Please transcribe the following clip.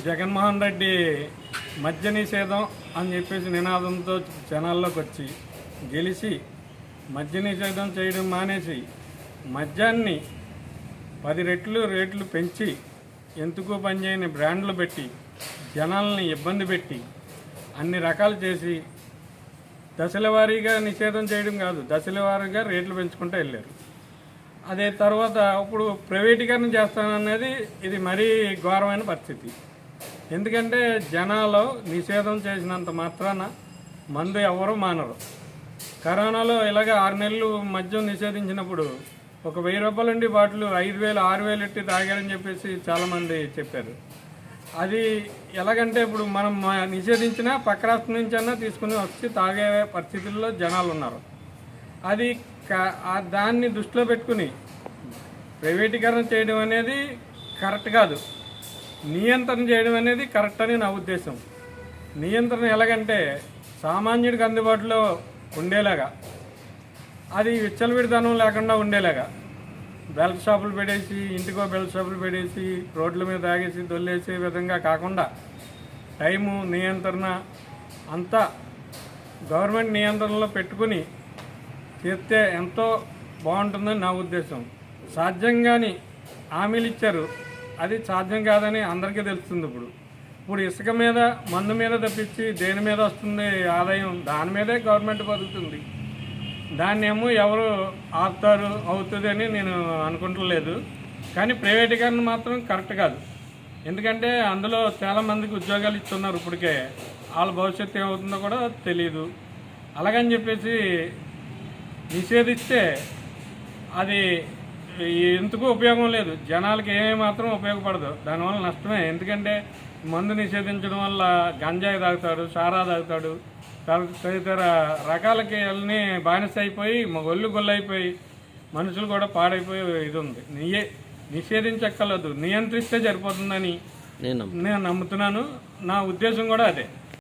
జగన్మోహన్ రెడ్డి మద్య నిషేధం అని చెప్పేసి నినాదంతో జనాల్లోకి వచ్చి గెలిచి మద్య నిషేధం చేయడం మానేసి మద్యాన్ని 10 రెట్లు రేట్లు పెంచి ఎందుకు పనిచేయని బ్రాండ్లు పెట్టి జనాల్ని ఇబ్బంది పెట్టి అన్ని రకాలు చేసి దశల వారీగా నిషేధం చేయడం కాదు, దశల వారీగా రేట్లు పెంచుకుంటూ వెళ్ళారు. అదే తర్వాత ఇప్పుడు ప్రైవేటీకరణ చేస్తాననేది ఇది మరీ ఘోరమైన పరిస్థితి. ఎందుకంటే జనాలు నిషేధం చేసినంత మాత్రాన మందు ఎవరు మానరు. కరోనాలో ఇలాగ 6 నెలలు మద్యం నిషేధించినప్పుడు ఒక 1000 రూపాయల నుండి బాటిల్ 5000 6000 ఎట్టి తాగారని చెప్పేసి చాలామంది చెప్పారు. అది ఎలాగంటే ఇప్పుడు మనం నిషేధించినా పక్క రాష్ట్రం నుంచి అన్నా తీసుకుని వచ్చి తాగే పరిస్థితుల్లో జనాలు ఉన్నారు. అది దాన్ని దృష్టిలో పెట్టుకుని ప్రైవేటీకరణ చేయడం అనేది కరెక్ట్ కాదు, నియంత్రణ చేయడం అనేది కరెక్ట్ అని నా ఉద్దేశం. నియంత్రణ ఎలాగంటే సామాన్యుడికి అందుబాటులో ఉండేలాగా, అది విచ్చలవిడితనం లేకుండా ఉండేలాగా బెల్ట్ షాపులు పెట్టేసి ఇంటికో బెల్ట్ షాపులు పెట్టేసి రోడ్ల మీద తాగేసి దొల్లేసే విధంగా కాకుండా టైము నియంత్రణ అంతా గవర్నమెంట్ నియంత్రణలో పెట్టుకుని చేస్తే ఎంతో బాగుంటుందని నా ఉద్దేశం. సాధ్యంగాని హామీలు ఇచ్చారు, అది సాధ్యం కాదని అందరికీ తెలుస్తుంది. ఇప్పుడు ఇసుక మీద మందు మీద తప్పించి దేని మీద వస్తుంది ఆదాయం, దాని మీదే గవర్నమెంట్ బతుకుతుంది. దాన్ని ఏమో ఎవరు ఆపుతారు అవుతుంది అని నేను అనుకుంటలేదు. కానీ ప్రైవేటీకరణ మాత్రం కరెక్ట్ కాదు. ఎందుకంటే అందులో చాలామందికి ఉద్యోగాలు ఇస్తున్నారు, ఇప్పటికే వాళ్ళ భవిష్యత్తు ఏమవుతుందో కూడా తెలియదు. అలాగని చెప్పేసి నిషేధిస్తే అది ఎందుకు ఉపయోగం లేదు, జనాలకి ఏమాత్రం ఉపయోగపడదు, దానివల్ల నష్టమే. ఎందుకంటే మందు నిషేధించడం వల్ల గంజాయి తాగుతాడు, సారా తాగుతాడు, తదితర రకాలకి అన్నీ బానిస అయిపోయి ఒళ్ళు గొల్లైపోయి మనుషులు కూడా పాడైపోయి ఇది ఉంది. నిషేధించక్కర్లేదు, నియంత్రిస్తే సరిపోతుందని నేను నమ్ముతున్నాను. నా ఉద్దేశం కూడా అదే.